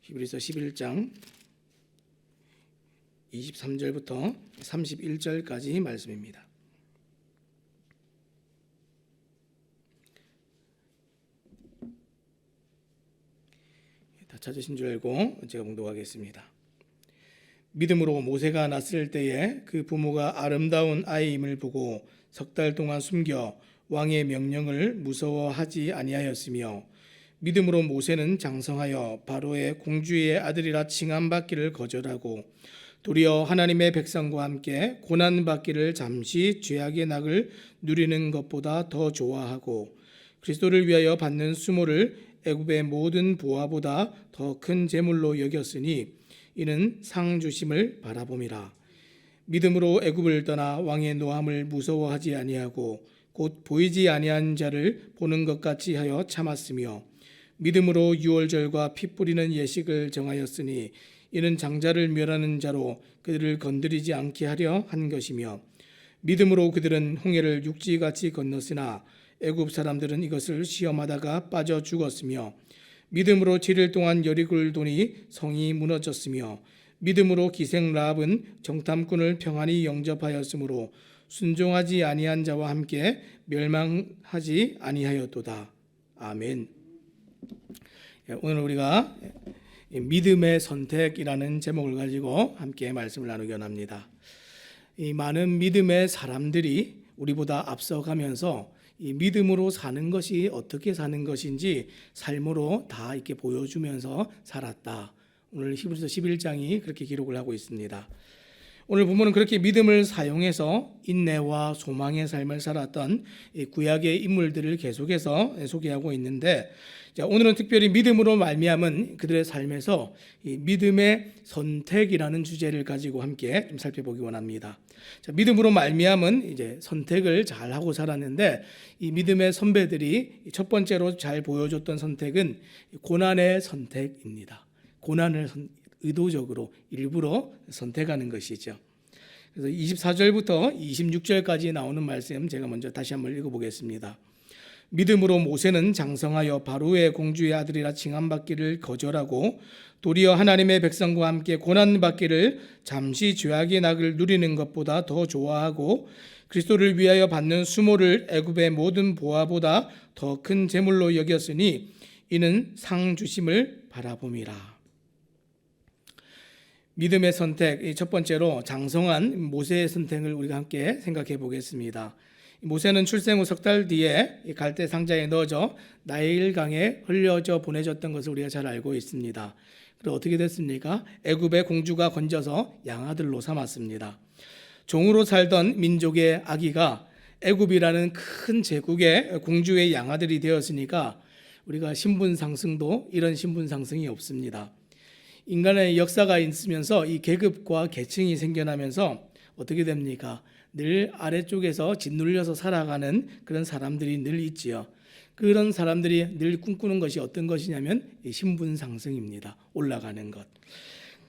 히브리서 11장 23절부터 31절까지 말씀입니다. 다 찾으신 줄 알고 제가 봉독하겠습니다. 믿음으로 모세가 났을 때에 그 부모가 아름다운 아이임을 보고 석 달 동안 숨겨 왕의 명령을 무서워하지 아니하였으며, 믿음으로 모세는 장성하여 바로의 공주의 아들이라 칭함받기를 거절하고 도리어 하나님의 백성과 함께 고난받기를 잠시 죄악의 낙을 누리는 것보다 더 좋아하고 그리스도를 위하여 받는 수모를 애굽의 모든 보화보다 더 큰 재물로 여겼으니 이는 상 주심을 바라봄이라. 믿음으로 애굽을 떠나 왕의 노함을 무서워하지 아니하고 곧 보이지 아니한 자를 보는 것 같이 하여 참았으며, 믿음으로 유월절과 피 뿌리는 예식을 정하였으니 이는 장자를 멸하는 자로 그들을 건드리지 않게 하려 한 것이며, 믿음으로 그들은 홍해를 육지같이 건넜으나 애굽 사람들은 이것을 시험하다가 빠져 죽었으며, 믿음으로 7일 동안 여리고를 도니 성이 무너졌으며, 믿음으로 기생 라합은 정탐꾼을 평안히 영접하였으므로 순종하지 아니한 자와 함께 멸망하지 아니하였도다. 아멘. 오늘 우리가 믿음의 선택이라는 제목을 가지고 함께 말씀을 나누기 원합니다. 이 많은 믿음의 사람들이 우리보다 앞서가면서 이 믿음으로 사는 것이 어떻게 사는 것인지 삶으로 다 이렇게 보여주면서 살았다. 오늘 히브리서 11장이 그렇게 기록을 하고 있습니다. 오늘 본문은 그렇게 믿음을 사용해서 인내와 소망의 삶을 살았던 구약의 인물들을 계속해서 소개하고 있는데, 오늘은 특별히 믿음으로 말미암은 그들의 삶에서 이 믿음의 선택이라는 주제를 가지고 함께 좀 살펴보기 원합니다. 믿음으로 말미암은 이제 선택을 잘 하고 살았는데, 이 믿음의 선배들이 첫 번째로 잘 보여줬던 선택은 고난의 선택입니다. 고난을 의도적으로 일부러 선택하는 것이죠. 그래서 24절부터 26절까지 나오는 말씀 제가 먼저 다시 한번 읽어보겠습니다. 믿음으로 모세는 장성하여 바로의 공주의 아들이라 칭함받기를 거절하고 도리어 하나님의 백성과 함께 고난받기를 잠시 죄악의 낙을 누리는 것보다 더 좋아하고 그리스도를 위하여 받는 수모를 애굽의 모든 보화보다 더 큰 재물로 여겼으니 이는 상 주심을 바라봄이라. 믿음의 선택, 첫 번째로 장성한 모세의 선택을 우리가 함께 생각해 보겠습니다. 모세는 출생 후 석 달 뒤에 갈대 상자에 넣어져 나일강에 흘려져 보내졌던 것을 우리가 잘 알고 있습니다. 그리고 어떻게 됐습니까? 애굽의 공주가 건져서 양아들로 삼았습니다. 종으로 살던 민족의 아기가 애굽이라는 큰 제국의 공주의 양아들이 되었으니까 우리가 신분 상승도 이런 신분 상승이 없습니다. 인간의 역사가 있으면서 이 계급과 계층이 생겨나면서 어떻게 됩니까? 늘 아래쪽에서 짓눌려서 살아가는 그런 사람들이 늘 있지요. 그런 사람들이 늘 꿈꾸는 것이 어떤 것이냐면 신분 상승입니다. 올라가는 것.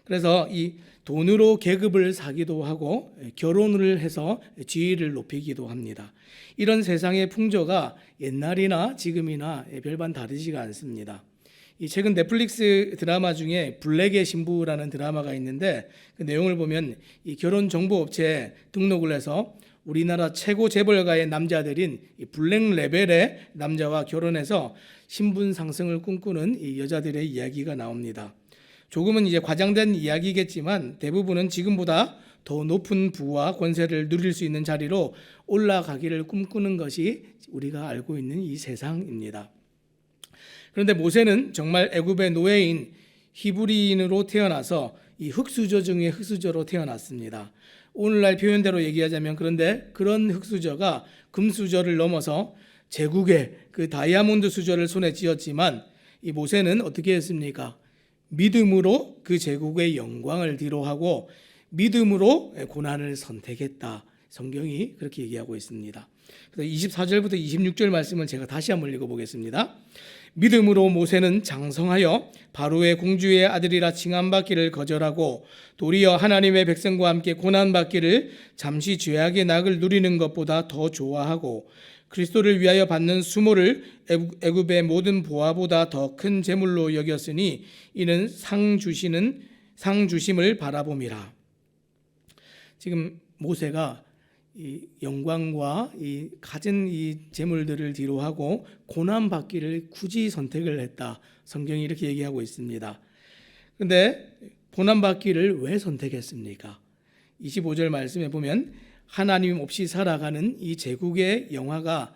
그래서 이 돈으로 계급을 사기도 하고 결혼을 해서 지위를 높이기도 합니다. 이런 세상의 풍조가 옛날이나 지금이나 별반 다르지가 않습니다. 최근 넷플릭스 드라마 중에 블랙의 신부라는 드라마가 있는데, 그 내용을 보면 이 결혼정보업체에 등록을 해서 우리나라 최고 재벌가의 남자들인 이 블랙 레벨의 남자와 결혼해서 신분 상승을 꿈꾸는 이 여자들의 이야기가 나옵니다. 조금은 이제 과장된 이야기겠지만 대부분은 지금보다 더 높은 부와 권세를 누릴 수 있는 자리로 올라가기를 꿈꾸는 것이 우리가 알고 있는 이 세상입니다. 그런데 모세는 정말 애굽의 노예인 히브리인으로 태어나서 이 흙수저 중에 흙수저로 태어났습니다. 오늘날 표현대로 얘기하자면 그런데 그런 흙수저가 금수저를 넘어서 제국의 그 다이아몬드 수저를 손에 쥐었지만 이 모세는 어떻게 했습니까? 믿음으로 그 제국의 영광을 뒤로하고 믿음으로 고난을 선택했다. 성경이 그렇게 얘기하고 있습니다. 그래서 24절부터 26절 말씀을 제가 다시 한번 읽어보겠습니다. 믿음으로 모세는 장성하여 바로의 공주의 아들이라 칭함받기를 거절하고 도리어 하나님의 백성과 함께 고난받기를 잠시 죄악의 낙을 누리는 것보다 더 좋아하고 그리스도를 위하여 받는 수모를 애굽의 모든 보화보다 더 큰 재물로 여겼으니 이는 상 주심을 바라봄이라. 지금 모세가 이 영광과 이 가진 이 재물들을 뒤로하고 고난 받기를 굳이 선택을 했다. 성경이 이렇게 얘기하고 있습니다. 그런데 고난 받기를 왜 선택했습니까? 25절 말씀에 보면 하나님 없이 살아가는 이 제국의 영화가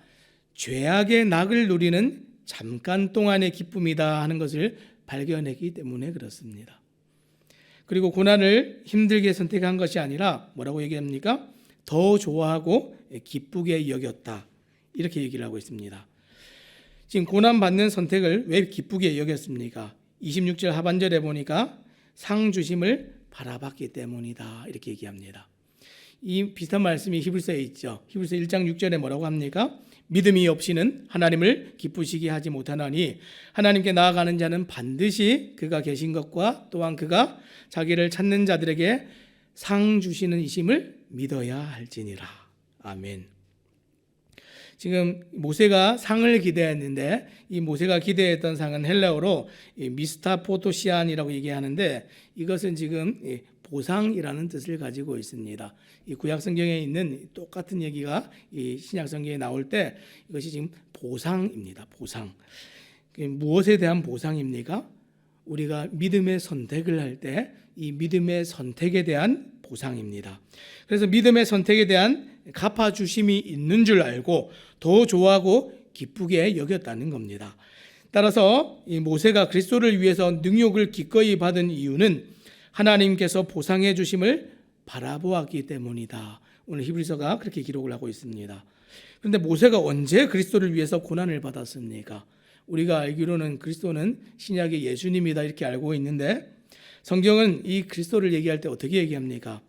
죄악의 낙을 누리는 잠깐 동안의 기쁨이다 하는 것을 발견했기 때문에 그렇습니다. 그리고 고난을 힘들게 선택한 것이 아니라 뭐라고 얘기합니까? 더 좋아하고 기쁘게 여겼다. 이렇게 얘기를 하고 있습니다. 지금 고난받는 선택을 왜 기쁘게 여겼습니까? 26절 하반절에 보니까 상 주심을 바라봤기 때문이다. 이렇게 얘기합니다. 이 비슷한 말씀이 히브리서에 있죠. 히브리서 1장 6절에 뭐라고 합니까? 믿음이 없이는 하나님을 기쁘시게 하지 못하나니 하나님께 나아가는 자는 반드시 그가 계신 것과 또한 그가 자기를 찾는 자들에게 상 주시는 이심을 믿어야 할지니라. 아멘. 지금 모세가 상을 기대했는데 이 모세가 기대했던 상은 헬라어로 미스타포토시안이라고 얘기하는데 이것은 지금 보상이라는 뜻을 가지고 있습니다. 이 구약 성경에 있는 똑같은 얘기가 이 신약 성경에 나올 때 이것이 지금 보상입니다. 보상. 무엇에 대한 보상입니까? 우리가 믿음의 선택을 할 때 이 믿음의 선택에 대한 보상입니다. 그래서 믿음의 선택에 대한 갚아주심이 있는 줄 알고 더 좋아하고 기쁘게 여겼다는 겁니다. 따라서 이 모세가 그리스도를 위해서 능욕을 기꺼이 받은 이유는 하나님께서 보상해 주심을 바라보았기 때문이다. 오늘 히브리서가 그렇게 기록을 하고 있습니다. 그런데 모세가 언제 그리스도를 위해서 고난을 받았습니까? 우리가 알기로는 그리스도는 신약의 예수님이다 이렇게 알고 있는데 성경은 이 그리스도를 얘기할 때 어떻게 얘기합니까?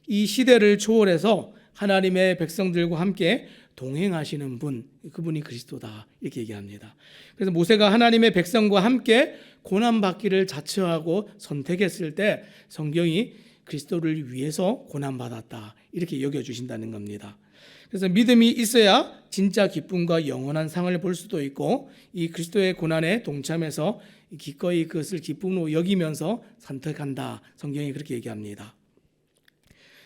이 시대를 초월해서 하나님의 백성들과 함께 동행하시는 분, 그분이 그리스도다 이렇게 얘기합니다. 그래서 모세가 하나님의 백성과 함께 고난받기를 자처하고 선택했을 때 성경이 그리스도를 위해서 고난받았다 이렇게 여겨주신다는 겁니다. 그래서 믿음이 있어야 진짜 기쁨과 영원한 상을 볼 수도 있고 이 그리스도의 고난에 동참해서 기꺼이 그것을 기쁨으로 여기면서 선택한다. 성경이 그렇게 얘기합니다.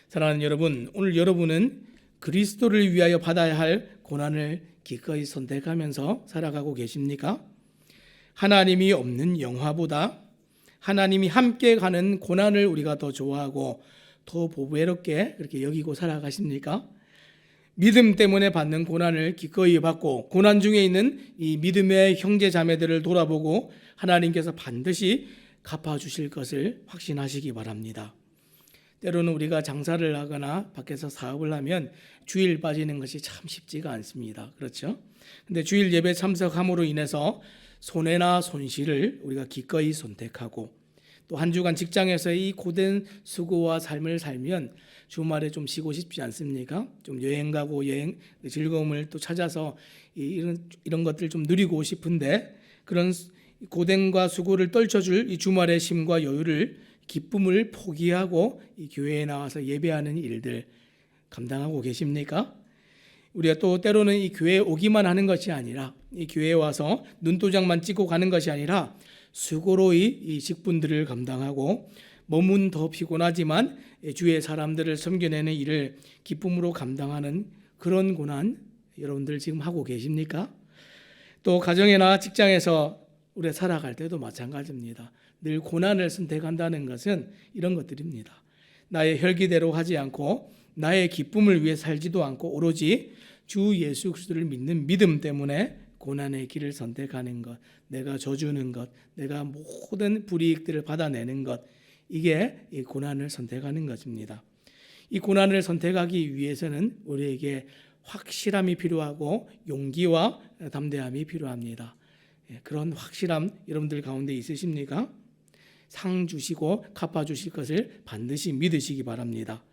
사랑하는 여러분, 오늘 여러분은 그리스도를 위하여 받아야 할 고난을 기꺼이 선택하면서 살아가고 계십니까? 하나님이 없는 영화보다 하나님이 함께 가는 고난을 우리가 더 좋아하고 더 보배롭게 그렇게 여기고 살아가십니까? 믿음 때문에 받는 고난을 기꺼이 받고 고난 중에 있는 이 믿음의 형제 자매들을 돌아보고 하나님께서 반드시 갚아주실 것을 확신하시기 바랍니다. 때로는 우리가 장사를 하거나 밖에서 사업을 하면 주일 빠지는 것이 참 쉽지가 않습니다. 그렇죠? 근데 주일 예배 참석함으로 인해서 손해나 손실을 우리가 기꺼이 선택하고 또 한 주간 직장에서의 이 고된 수고와 삶을 살면 주말에 좀 쉬고 싶지 않습니까? 좀 여행 가고 여행 즐거움을 또 찾아서 이런 것들 좀 누리고 싶은데 그런 고된과 수고를 떨쳐줄 이 주말의 쉼과 여유를 기쁨을 포기하고 이 교회에 나와서 예배하는 일들 감당하고 계십니까? 우리가 또 때로는 이 교회에 오기만 하는 것이 아니라 이 교회에 와서 눈도장만 찍고 가는 것이 아니라 수고로이 이 직분들을 감당하고 몸은 더 피곤하지만 주의 사람들을 섬겨내는 일을 기쁨으로 감당하는 그런 고난 여러분들 지금 하고 계십니까? 또 가정이나 직장에서 우리가 살아갈 때도 마찬가지입니다. 늘 고난을 선택한다는 것은 이런 것들입니다. 나의 혈기대로 하지 않고 나의 기쁨을 위해 살지도 않고 오로지 주 예수 그리스도를 믿는 믿음 때문에 고난의 길을 선택하는 것, 내가 져주는 것, 내가 모든 불이익들을 받아내는 것, 이게 이 고난을 선택하는 것입니다. 이 고난을 선택하기 위해서는 우리에게 확실함이 필요하고 용기와 담대함이 필요합니다. 그런 확실함 여러분들 가운데 있으십니까? 상 주시고 갚아 주실 것을 반드시 믿으시기 바랍니다.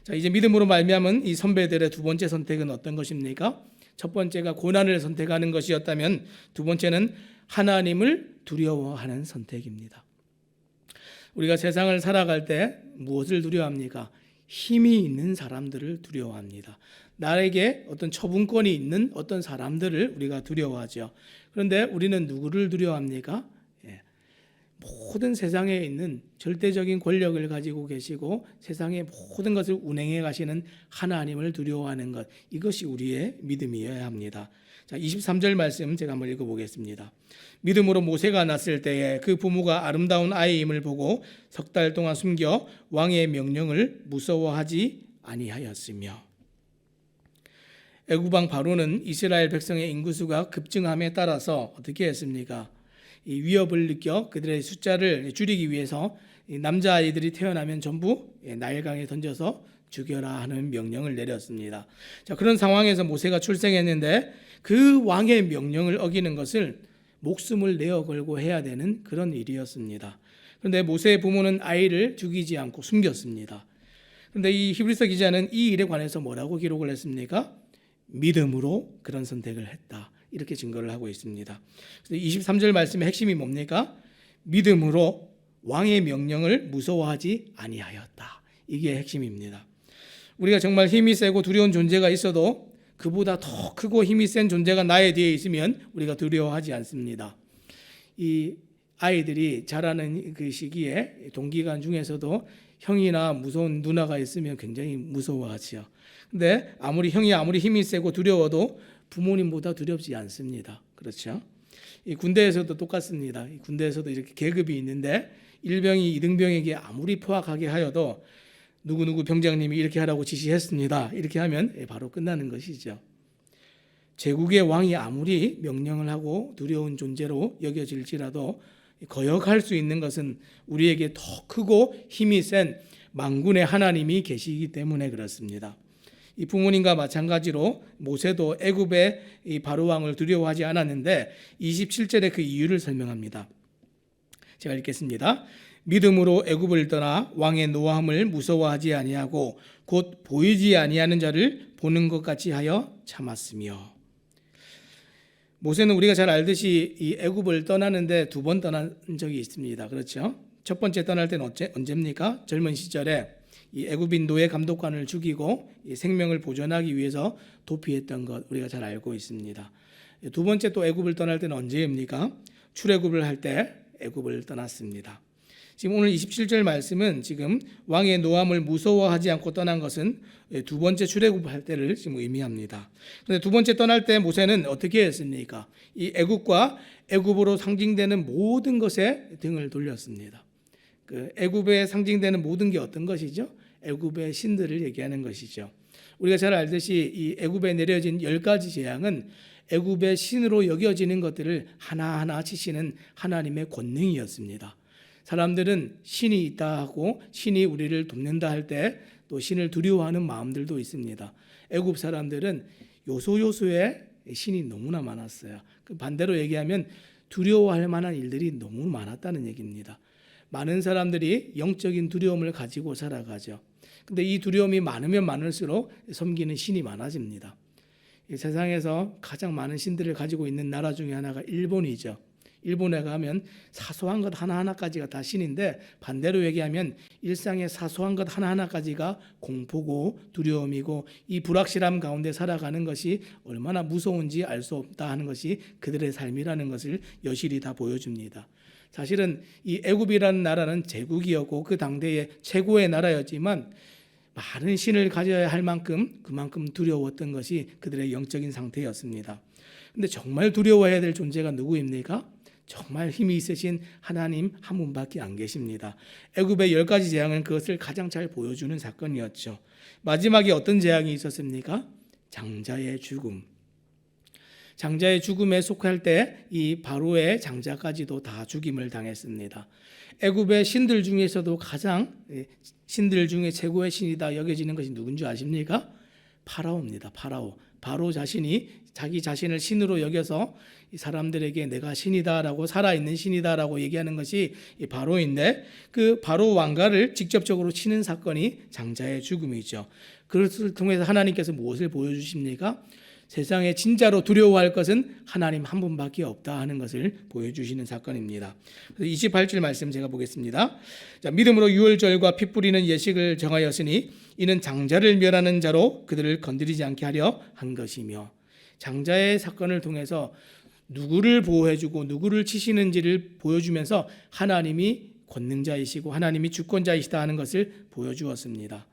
자, 이제 믿음으로 말미암은 이 선배들의 두 번째 선택은 어떤 것입니까? 첫 번째가 고난을 선택하는 것이었다면 두 번째는 하나님을 두려워하는 선택입니다. 우리가 세상을 살아갈 때 무엇을 두려워합니까? 힘이 있는 사람들을 두려워합니다. 나에게 어떤 처분권이 있는 어떤 사람들을 우리가 두려워하죠. 그런데 우리는 누구를 두려워합니까? 모든 세상에 있는 절대적인 권력을 가지고 계시고 세상의 모든 것을 운행해 가시는 하나님을 두려워하는 것, 이것이 우리의 믿음이어야 합니다. 자, 23절 말씀 제가 한번 읽어보겠습니다. 믿음으로 모세가 났을 때에 그 부모가 아름다운 아이임을 보고 석 달 동안 숨겨 왕의 명령을 무서워하지 아니하였으며. 애굽 왕 바로는 이스라엘 백성의 인구수가 급증함에 따라서 어떻게 했습니까? 이 위협을 느껴 그들의 숫자를 줄이기 위해서 남자아이들이 태어나면 전부 나일강에 던져서 죽여라 하는 명령을 내렸습니다. 자, 그런 상황에서 모세가 출생했는데 그 왕의 명령을 어기는 것을 목숨을 내어 걸고 해야 되는 그런 일이었습니다. 그런데 모세의 부모는 아이를 죽이지 않고 숨겼습니다. 그런데 이 히브리서 기자는 이 일에 관해서 뭐라고 기록을 했습니까? 믿음으로 그런 선택을 했다, 이렇게 증거를 하고 있습니다. 23절 말씀의 핵심이 뭡니까? 믿음으로 왕의 명령을 무서워하지 아니하였다. 이게 핵심입니다. 우리가 정말 힘이 세고 두려운 존재가 있어도 그보다 더 크고 힘이 센 존재가 나의 뒤에 있으면 우리가 두려워하지 않습니다. 이 아이들이 자라는 그 시기에 동기간 중에서도 형이나 무서운 누나가 있으면 굉장히 무서워하지요. 근데 형이 아무리 힘이 세고 두려워도 부모님보다 두렵지 않습니다. 그렇죠? 이 군대에서도 똑같습니다. 이 군대에서도 이렇게 계급이 있는데 1병이 2등병에게 아무리 포악하게 하여도 누구누구 병장님이 이렇게 하라고 지시했습니다, 이렇게 하면 바로 끝나는 것이죠. 제국의 왕이 아무리 명령을 하고 두려운 존재로 여겨질지라도 거역할 수 있는 것은 우리에게 더 크고 힘이 센 만군의 하나님이 계시기 때문에 그렇습니다. 이 부모님과 마찬가지로 모세도 애굽의 이 바로 왕을 두려워하지 않았는데 27절에 그 이유를 설명합니다. 제가 읽겠습니다. 믿음으로 애굽을 떠나 왕의 노함을 무서워하지 아니하고 곧 보이지 아니하는 자를 보는 것 같이 하여 참았으며. 모세는 우리가 잘 알듯이 이 애굽을 떠나는데 2번 떠난 적이 있습니다. 그렇죠? 첫 번째 떠날 때는 언제입니까? 젊은 시절에 이 애굽인 노예 감독관을 죽이고 이 생명을 보존하기 위해서 도피했던 것 우리가 잘 알고 있습니다. 2번째 또 애굽을 떠날 때는 언제입니까? 출애굽을 할 때 애굽을 떠났습니다. 지금 오늘 27절 말씀은 지금 왕의 노함을 무서워하지 않고 떠난 것은 2번째 출애굽할 때를 지금 의미합니다. 그런데 2번째 떠날 때 모세는 어떻게 했습니까? 이 애굽과 애굽으로 상징되는 모든 것에 등을 돌렸습니다. 그 애굽에 상징되는 모든 게 어떤 것이죠? 애굽의 신들을 얘기하는 것이죠. 우리가 잘 알듯이 이 애굽에 내려진 10가지 재앙은 애굽의 신으로 여겨지는 것들을 하나하나 치시는 하나님의 권능이었습니다. 사람들은 신이 있다 하고 신이 우리를 돕는다 할 때 또 신을 두려워하는 마음들도 있습니다. 애굽 사람들은 요소요소에 신이 너무나 많았어요. 그 반대로 얘기하면 두려워할 만한 일들이 너무 많았다는 얘기입니다. 많은 사람들이 영적인 두려움을 가지고 살아가죠. 근데 이 두려움이 많으면 많을수록 섬기는 신이 많아집니다. 이 세상에서 가장 많은 신들을 가지고 있는 나라 중에 하나가 일본이죠. 일본에 가면 사소한 것 하나하나까지가 다 신인데 반대로 얘기하면 일상의 사소한 것 하나하나까지가 공포고 두려움이고 이 불확실함 가운데 살아가는 것이 얼마나 무서운지 알 수 없다 하는 것이 그들의 삶이라는 것을 여실히 다 보여줍니다. 사실은 이 애굽이라는 나라는 제국이었고 그 당대의 최고의 나라였지만 많은 신을 가져야 할 만큼 그만큼 두려웠던 것이 그들의 영적인 상태였습니다. 그런데 정말 두려워해야 될 존재가 누구입니까? 정말 힘이 있으신 하나님 한 분밖에 안 계십니다. 애굽의 10가지 재앙은 그것을 가장 잘 보여주는 사건이었죠. 마지막에 어떤 재앙이 있었습니까? 장자의 죽음. 장자의 죽음에 속할 때 이 바로의 장자까지도 다 죽임을 당했습니다. 애굽의 신들 중에서도 가장 신들 중에 최고의 신이다 여겨지는 것이 누군지 아십니까? 파라오입니다. 바로 자신이 자기 자신을 신으로 여겨서 이 사람들에게 내가 신이다라고 살아있는 신이다라고 얘기하는 것이 이 바로인데 그 바로 왕가를 직접적으로 치는 사건이 장자의 죽음이죠. 그것을 통해서 하나님께서 무엇을 보여주십니까? 세상에 진짜로 두려워할 것은 하나님 한 분밖에 없다 하는 것을 보여주시는 사건입니다. 28절 말씀 제가 보겠습니다. 자, 믿음으로 유월절과 피 뿌리는 예식을 정하였으니 이는 장자를 멸하는 자로 그들을 건드리지 않게 하려 한 것이며, 장자의 사건을 통해서 누구를 보호해주고 누구를 치시는지를 보여주면서 하나님이 권능자이시고 하나님이 주권자이시다 하는 것을 보여주었습니다.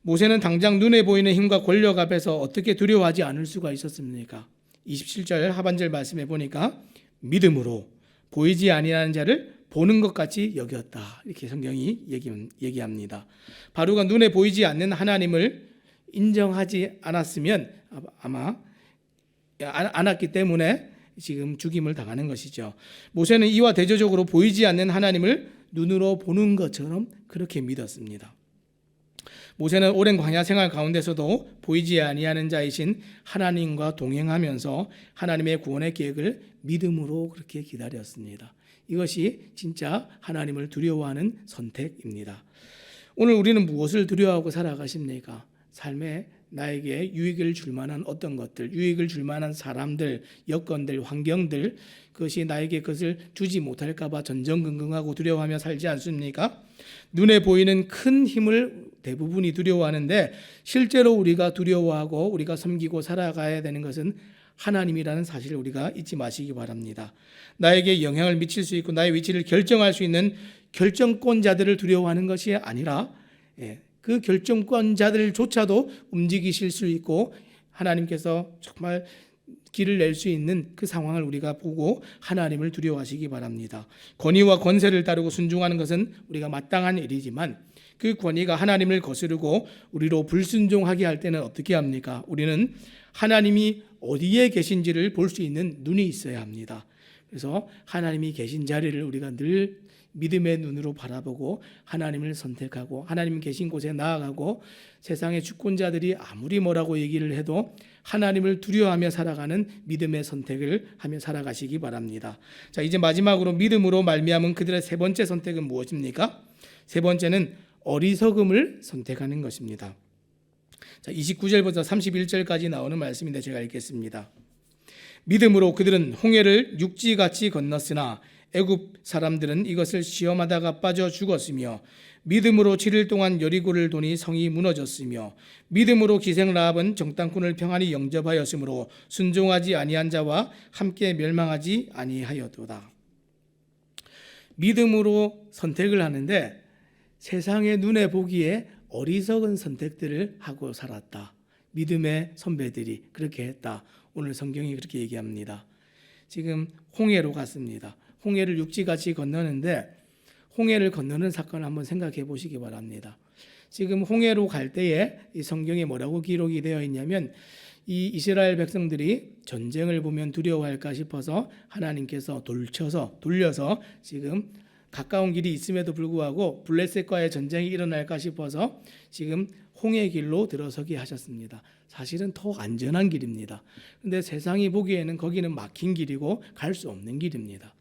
모세는 당장 눈에 보이는 힘과 권력 앞에서 어떻게 두려워하지 않을 수가 있었습니까? 27절 하반절 말씀해 보니까 믿음으로 보이지 아니하는 자를 보는 것 같이 여겼다, 이렇게 성경이 얘기합니다. 바로가 눈에 보이지 않는 하나님을 인정하지 않았으면 아마 않았기 때문에 지금 죽임을 당하는 것이죠. 모세는 이와 대조적으로 보이지 않는 하나님을 눈으로 보는 것처럼 그렇게 믿었습니다. 모세는 오랜 광야 생활 가운데서도 보이지 아니하는 자이신 하나님과 동행하면서 하나님의 구원의 계획을 믿음으로 그렇게 기다렸습니다. 이것이 진짜 하나님을 두려워하는 선택입니다. 오늘 우리는 무엇을 두려워하고 살아가십니까? 삶에 나에게 유익을 줄 만한 어떤 것들, 유익을 줄 만한 사람들, 여건들, 환경들, 그것이 나에게 그것을 주지 못할까 봐 전전긍긍하고 두려워하며 살지 않습니까? 눈에 보이는 큰 힘을 대부분이 두려워하는데, 실제로 우리가 두려워하고 우리가 섬기고 살아가야 되는 것은 하나님이라는 사실을 우리가 잊지 마시기 바랍니다. 나에게 영향을 미칠 수 있고 나의 위치를 결정할 수 있는 결정권자들을 두려워하는 것이 아니라 그 결정권자들조차도 움직이실 수 있고 하나님께서 정말 길을 낼 수 있는 그 상황을 우리가 보고 하나님을 두려워하시기 바랍니다. 권위와 권세를 따르고 순종하는 것은 우리가 마땅한 일이지만 그 권위가 하나님을 거스르고 우리로 불순종하게 할 때는 어떻게 합니까? 우리는 하나님이 어디에 계신지를 볼 수 있는 눈이 있어야 합니다. 그래서 하나님이 계신 자리를 우리가 늘 믿음의 눈으로 바라보고 하나님을 선택하고 하나님 계신 곳에 나아가고, 세상의 주권자들이 아무리 뭐라고 얘기를 해도 하나님을 두려워하며 살아가는 믿음의 선택을 하며 살아가시기 바랍니다. 자, 이제 마지막으로 믿음으로 말미암은 그들의 세 번째 선택은 무엇입니까? 세 번째는 어리석음을 선택하는 것입니다. 자, 29절부터 31절까지 나오는 말씀인데 제가 읽겠습니다. 믿음으로 그들은 홍해를 육지같이 건넜으나 애굽 사람들은 이것을 시험하다가 빠져 죽었으며, 믿음으로 7일 동안 여리고를 도니 성이 무너졌으며, 믿음으로 기생 라합은 정탐꾼을 평안히 영접하였으므로 순종하지 아니한 자와 함께 멸망하지 아니하였도다. 믿음으로 선택을 하는데 세상의 눈에 보기에 어리석은 선택들을 하고 살았다. 믿음의 선배들이 그렇게 했다. 오늘 성경이 그렇게 얘기합니다. 지금 홍해로 갔습니다. 홍해를 육지같이 건너는데 홍해를 건너는 사건을 한번 생각해 보시기 바랍니다. 지금 홍해로 갈 때에 이 성경에 뭐라고 기록이 되어 있냐면, 이 이스라엘 백성들이 전쟁을 보면 두려워할까 싶어서 하나님께서 돌려서 지금 가까운 길이 있음에도 불구하고 블레셋과의 전쟁이 일어날까 싶어서 지금 홍해 길로 들어서게 하셨습니다. 사실은 더 안전한 길입니다. 그런데 세상이 보기에는 거기는 막힌 길이고 갈 수 없는 길입니다.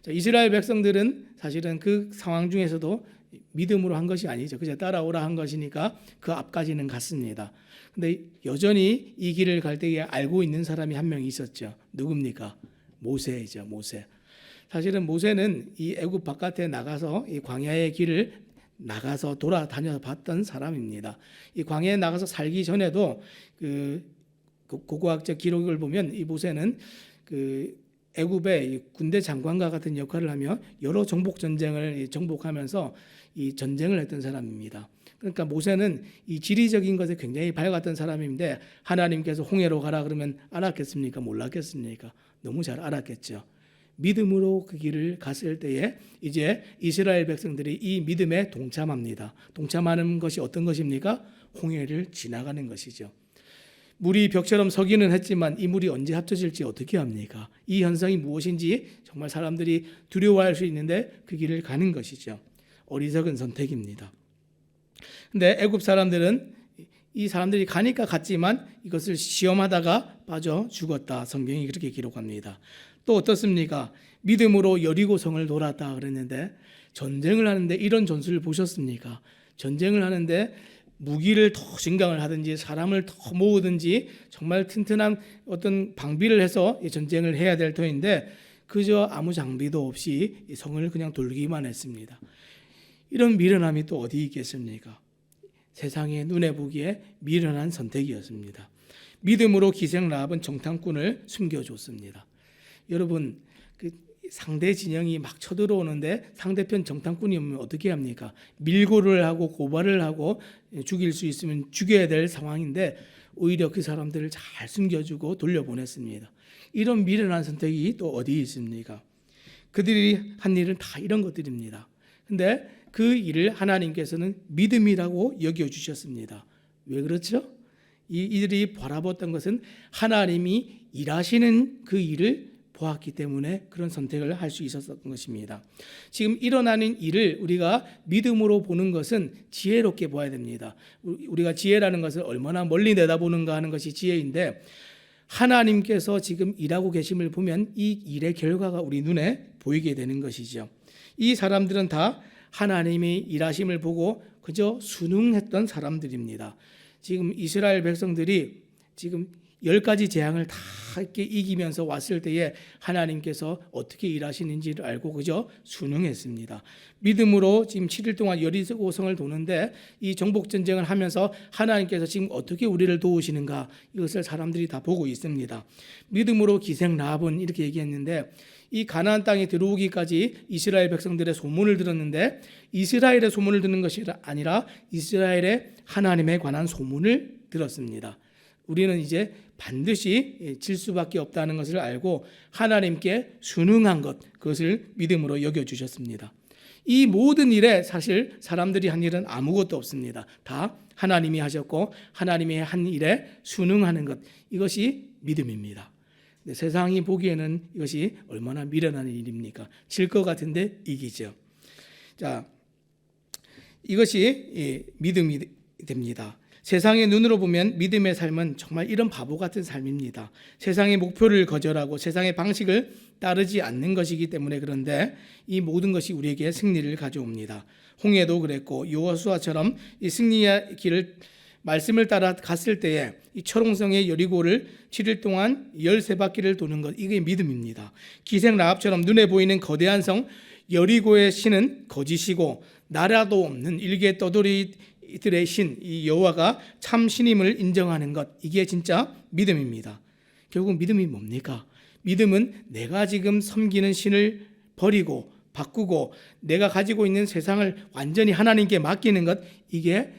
자, 이스라엘 백성들은 사실은 그 상황 중에서도 믿음으로 한 것이 아니죠. 그저 따라오라 한 것이니까 그 앞까지는 갔습니다. 그런데 여전히 이 길을 갈 때에 알고 있는 사람이 한 명 있었죠. 누굽니까? 모세죠. 모세. 사실은 모세는 이 애굽 바깥에 나가서 이 광야의 길을 나가서 돌아다녀 봤던 사람입니다. 이 광야에 나가서 살기 전에도 그 고고학적 기록을 보면 이 모세는 그 애굽의 군대 장관과 같은 역할을 하며 여러 정복 전쟁을 정복하면서 이 전쟁을 했던 사람입니다. 그러니까 모세는 이 지리적인 것에 굉장히 밝았던 사람인데, 하나님께서 홍해로 가라 그러면 알았겠습니까? 몰랐겠습니까? 너무 잘 알았겠죠. 믿음으로 그 길을 갔을 때에 이제 이스라엘 백성들이 이 믿음에 동참합니다. 동참하는 것이 어떤 것입니까? 홍해를 지나가는 것이죠. 물이 벽처럼 서기는 했지만 이 물이 언제 합쳐질지 어떻게 합니까? 이 현상이 무엇인지 정말 사람들이 두려워할 수 있는데 그 길을 가는 것이죠. 어리석은 선택입니다. 근데 애굽 사람들은 이 사람들이 가니까 갔지만 이것을 시험하다가 빠져 죽었다. 성경이 그렇게 기록합니다. 또 어떻습니까? 믿음으로 여리고성을 돌았다 그랬는데, 전쟁을 하는데 이런 전술을 보셨습니까? 전쟁을 하는데 무기를 더 증강을 하든지 사람을 더 모으든지 정말 튼튼한 어떤 방비를 해서 전쟁을 해야 될 터인데 그저 아무 장비도 없이 성을 그냥 돌기만 했습니다. 이런 미련함이 또 어디 있겠습니까? 세상의 눈에 보기에 미련한 선택이었습니다. 믿음으로 기생 라합은 정탐꾼을 숨겨줬습니다. 여러분, 그 상대 진영이 막 쳐들어오는데 상대편 정탐꾼이 오면 어떻게 합니까? 밀고를 하고 고발을 하고 죽일 수 있으면 죽여야 될 상황인데 오히려 그 사람들을 잘 숨겨주고 돌려보냈습니다. 이런 미련한 선택이 또 어디 있습니까? 그들이 한 일은 다 이런 것들입니다. 근데 그 일을 하나님께서는 믿음이라고 여겨주셨습니다. 왜 그렇죠? 이들이 바라봤던 것은 하나님이 일하시는 그 일을 보았기 때문에 그런 선택을 할 수 있었던 것입니다. 지금 일어나는 일을 우리가 믿음으로 보는 것은 지혜롭게 보아야 됩니다. 우리가 지혜라는 것을 얼마나 멀리 내다보는가 하는 것이 지혜인데 하나님께서 지금 일하고 계심을 보면 이 일의 결과가 우리 눈에 보이게 되는 것이죠. 이 사람들은 다 하나님의 일하심을 보고 그저 순응했던 사람들입니다. 지금 이스라엘 백성들이 지금 10가지 재앙을 다 이렇게 이기면서 왔을 때에 하나님께서 어떻게 일하시는지를 알고 그저 순응했습니다. 믿음으로 지금 7일 동안 여리고성을 도는데 이 정복전쟁을 하면서 하나님께서 지금 어떻게 우리를 도우시는가 이것을 사람들이 다 보고 있습니다. 믿음으로 기생 라합은 이렇게 얘기했는데 이 가나안 땅에 들어오기까지 이스라엘 백성들의 소문을 들었는데 이스라엘의 소문을 듣는 것이 아니라 이스라엘의 하나님에 관한 소문을 들었습니다. 우리는 이제 반드시 질 수밖에 없다는 것을 알고 하나님께 순응한 것, 그것을 믿음으로 여겨주셨습니다. 이 모든 일에 사실 사람들이 한 일은 아무것도 없습니다. 다 하나님이 하셨고 하나님이 한 일에 순응하는 것, 이것이 믿음입니다. 세상이 보기에는 이것이 얼마나 미련한 일입니까? 질 것 같은데 이기죠. 자, 이것이 믿음이 됩니다. 세상의 눈으로 보면 믿음의 삶은 정말 이런 바보 같은 삶입니다. 세상의 목표를 거절하고 세상의 방식을 따르지 않는 것이기 때문에 그런데 이 모든 것이 우리에게 승리를 가져옵니다. 홍해도 그랬고 여호수아처럼 이 승리의 길을 말씀을 따라 갔을 때에 이 철옹성의 여리고를 7일 동안 13바퀴를 도는 것, 이게 믿음입니다. 기생 라합처럼 눈에 보이는 거대한 성 여리고의 신은 거짓이고 나라도 없는 일개 떠돌이들의 신, 이 여호와가 참 신임을 인정하는 것, 이게 진짜 믿음입니다. 결국 믿음이 뭡니까? 믿음은 내가 지금 섬기는 신을 버리고 바꾸고 내가 가지고 있는 세상을 완전히 하나님께 맡기는 것, 이게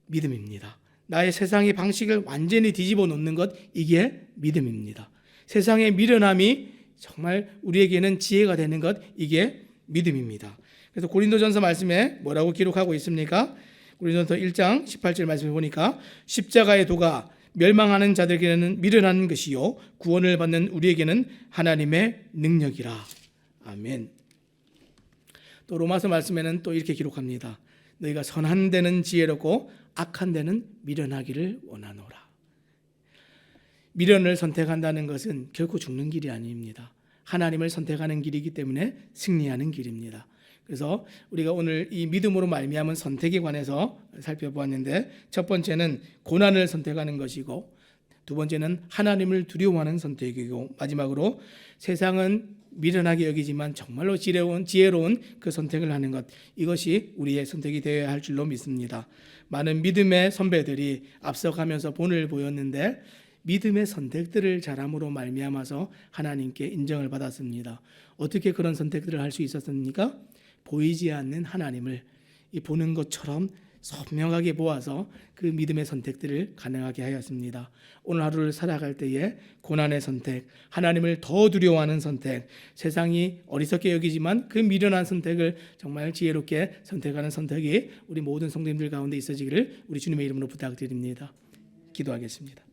믿음입니다. 나의 세상의 방식을 완전히 뒤집어 놓는 것, 이게 믿음입니다. 세상의 미련함이 정말 우리에게는 지혜가 되는 것, 이게 믿음입니다. 그래서 고린도전서 말씀에 뭐라고 기록하고 있습니까? 고린도전서 1장 18절 말씀을 보니까 십자가의 도가 멸망하는 자들에게는 미련한 것이요 구원을 받는 우리에게는 하나님의 능력이라. 아멘. 또 로마서 말씀에는 또 이렇게 기록합니다. 너희가 선한 데는 지혜롭고 악한 데는 미련하기를 원하노라. 미련을 선택한다는 것은 결코 죽는 길이 아닙니다. 하나님을 선택하는 길이기 때문에 승리하는 길입니다. 그래서 우리가 오늘 이 믿음으로 말미암은 선택에 관해서 살펴보았는데 첫 번째는 고난을 선택하는 것이고 두 번째는 하나님을 두려워하는 선택이고 마지막으로 세상은 미련하게 여기지만 정말로 지혜로운 그 선택을 하는 것, 이것이 우리의 선택이 되어야 할 줄로 믿습니다. 많은 믿음의 선배들이 앞서가면서 본을 보였는데 믿음의 선택들을 잘함으로 말미암아서 하나님께 인정을 받았습니다. 어떻게 그런 선택들을 할 수 있었습니까? 보이지 않는 하나님을 보는 것처럼 선명하게 보아서 그 믿음의 선택들을 가능하게 하였습니다. 오늘 하루를 살아갈 때에 고난의 선택, 하나님을 더 두려워하는 선택, 세상이 어리석게 여기지만 그 미련한 선택을 정말 지혜롭게 선택하는 선택이 우리 모든 성도님들 가운데 있어지기를 우리 주님의 이름으로 부탁드립니다. 기도하겠습니다.